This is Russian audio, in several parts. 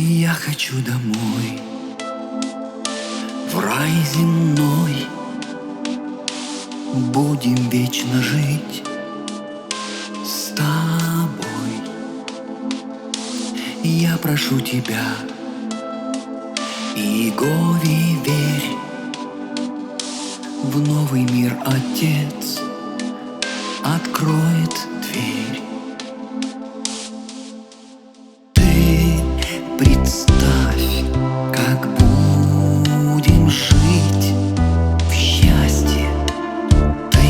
Я хочу домой, в рай земной. Будем вечно жить с тобой. Я прошу тебя, Иегове, верь, в новый мир Отец откроет дверь. Ты представь, как будем жить в счастье, ты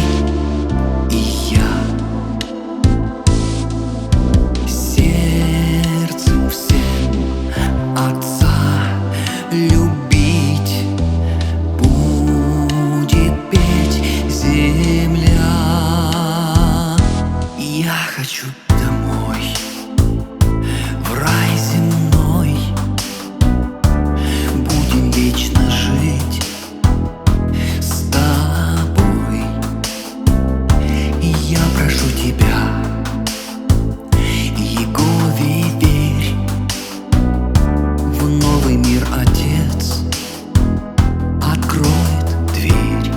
и я. Сердцем всем Отца любить будет петь земля. Я хочу домой, в рай земной. Будем вечно жить с тобой. Я прошу тебя, Иегове, верь, в новый мир Отец откроет дверь.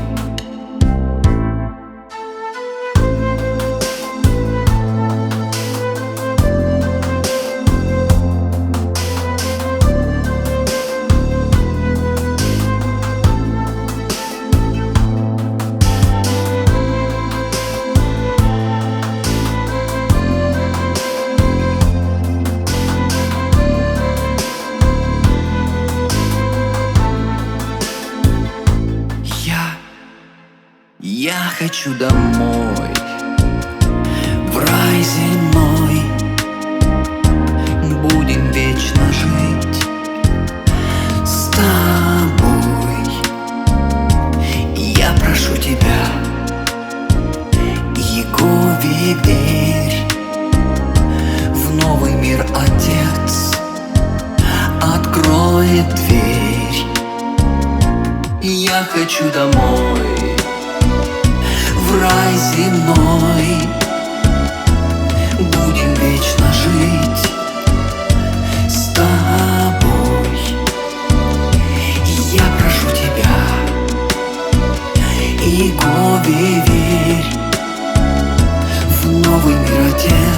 Я хочу домой, в рай земной. Будем вечно жить с тобой. Я прошу тебя, Иегове, верь, в новый мир Отец откроет дверь. Я хочу домой, в рай земной. Будем вечно жить с тобой. Я прошу тебя, Иегове, верь, в новый мир Отец